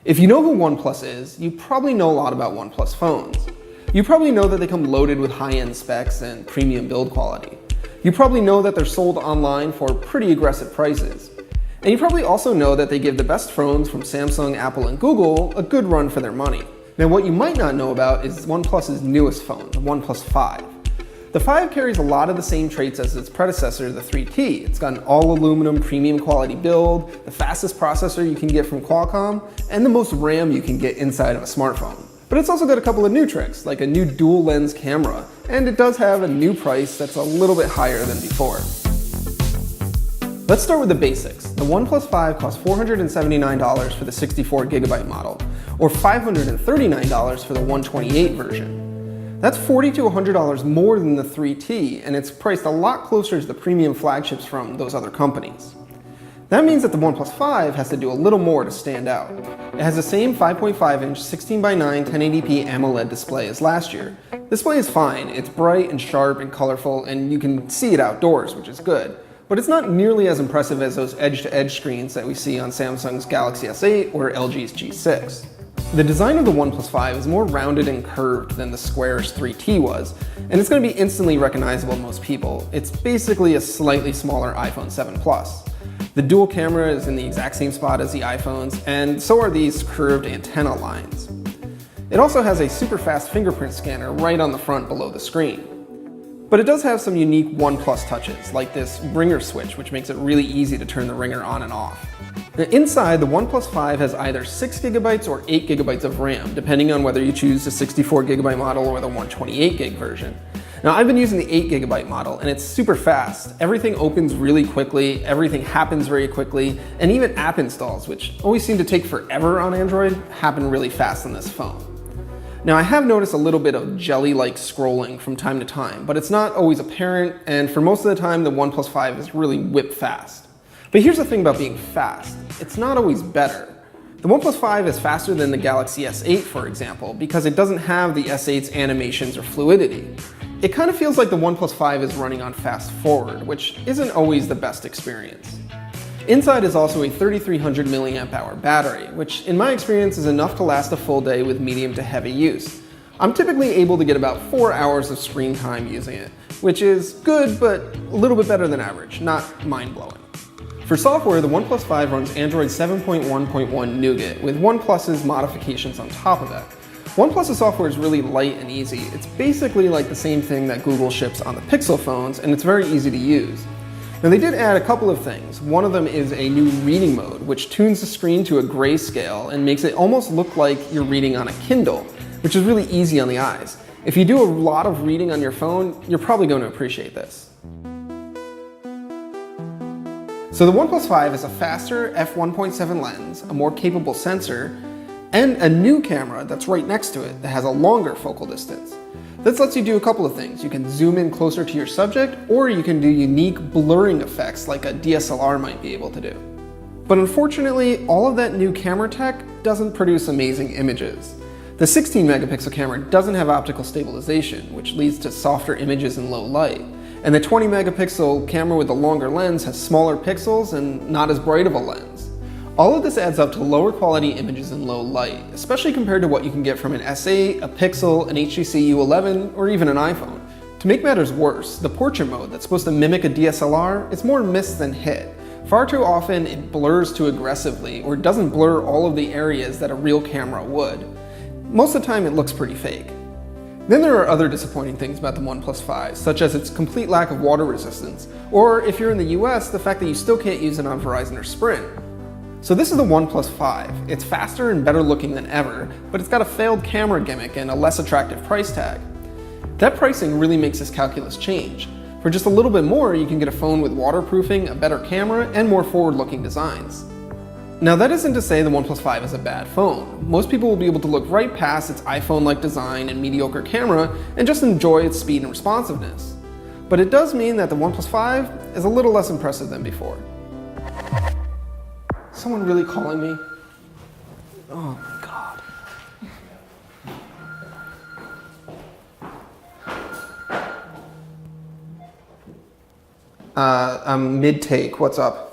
If you know who OnePlus is, you probably know a lot about OnePlus phones. You probably know that they come loaded with high-end specs and premium build quality. You probably know that they're sold online for pretty aggressive prices. And you probably also know that they give the best phones from Samsung, Apple, and Google a good run for their money. Now, what you might not know about is OnePlus's newest phone, the OnePlus 5. The 5 carries a lot of the same traits as its predecessor, the 3T. It's got an all-aluminum premium quality build, the fastest processor you can get from Qualcomm, and the most RAM you can get inside of a smartphone. But it's also got a couple of new tricks, like a new dual lens camera, and it does have a new price that's a little bit higher than before. Let's start with the basics. The OnePlus 5 costs $479 for the 64GB model, or $539 for the 128 version. That's $40 to $100 more than the 3T, and it's priced a lot closer to the premium flagships from those other companies. That means that the OnePlus 5 has to do a little more to stand out. It has the same 5.5-inch 16:9 1080p AMOLED display as last year. The display is fine, it's bright and sharp and colorful, and you can see it outdoors, which is good. But it's not nearly as impressive as those edge-to-edge screens that we see on Samsung's Galaxy S8 or LG's G6. The design of the OnePlus 5 is more rounded and curved than the squarish 3T was, and it's going to be instantly recognizable to most people. It's basically a slightly smaller iPhone 7 Plus. The dual camera is in the exact same spot as the iPhones, and so are these curved antenna lines. It also has a super fast fingerprint scanner right on the front below the screen. But it does have some unique OnePlus touches, like this ringer switch, which makes it really easy to turn the ringer on and off. Now, inside, the OnePlus 5 has either 6GB or 8GB of RAM, depending on whether you choose the 64GB model or the 128GB version. Now, I've been using the 8GB model, and it's super fast. Everything opens really quickly, everything happens very quickly, and even app installs, which always seem to take forever on Android, happen really fast on this phone. Now, I have noticed a little bit of jelly-like scrolling from time to time, but it's not always apparent, and for most of the time, the OnePlus 5 is really whip fast. But here's the thing about being fast. It's not always better. The OnePlus 5 is faster than the Galaxy S8, for example, because it doesn't have the S8's animations or fluidity. It kind of feels like the OnePlus 5 is running on fast forward, which isn't always the best experience. Inside is also a 3300 mAh battery, which in my experience is enough to last a full day with medium to heavy use. I'm typically able to get about 4 hours of screen time using it, which is good, but a little bit better than average, not mind-blowing. For software, the OnePlus 5 runs Android 7.1.1 Nougat, with OnePlus's modifications on top of that. OnePlus's software is really light and easy. It's basically like the same thing that Google ships on the Pixel phones, and it's very easy to use. Now, they did add a couple of things. One of them is a new reading mode, which tunes the screen to a grayscale and makes it almost look like you're reading on a Kindle, which is really easy on the eyes. If you do a lot of reading on your phone, you're probably going to appreciate this. So the OnePlus 5 is a faster f1.7 lens, a more capable sensor, and a new camera that's right next to it that has a longer focal distance. This lets you do a couple of things. You can zoom in closer to your subject, or you can do unique blurring effects like a DSLR might be able to do. But unfortunately, all of that new camera tech doesn't produce amazing images. The 16 megapixel camera doesn't have optical stabilization, which leads to softer images in low light. And the 20 megapixel camera with the longer lens has smaller pixels and not as bright of a lens. All of this adds up to lower quality images in low light, especially compared to what you can get from an S8, a Pixel, an HTC U11, or even an iPhone. To make matters worse, the portrait mode that's supposed to mimic a DSLR is more miss than hit. Far too often it blurs too aggressively or doesn't blur all of the areas that a real camera would. Most of the time it looks pretty fake. Then there are other disappointing things about the OnePlus 5, such as its complete lack of water resistance, or if you're in the US, the fact that you still can't use it on Verizon or Sprint. So this is the OnePlus 5. It's faster and better looking than ever, but it's got a failed camera gimmick and a less attractive price tag. That pricing really makes this calculus change. For just a little bit more, you can get a phone with waterproofing, a better camera, and more forward-looking designs. Now, that isn't to say the OnePlus 5 is a bad phone. Most people will be able to look right past its iPhone-like design and mediocre camera and just enjoy its speed and responsiveness. But it does mean that the OnePlus 5 is a little less impressive than before. Someone really calling me? Oh my God. I'm mid-take, what's up?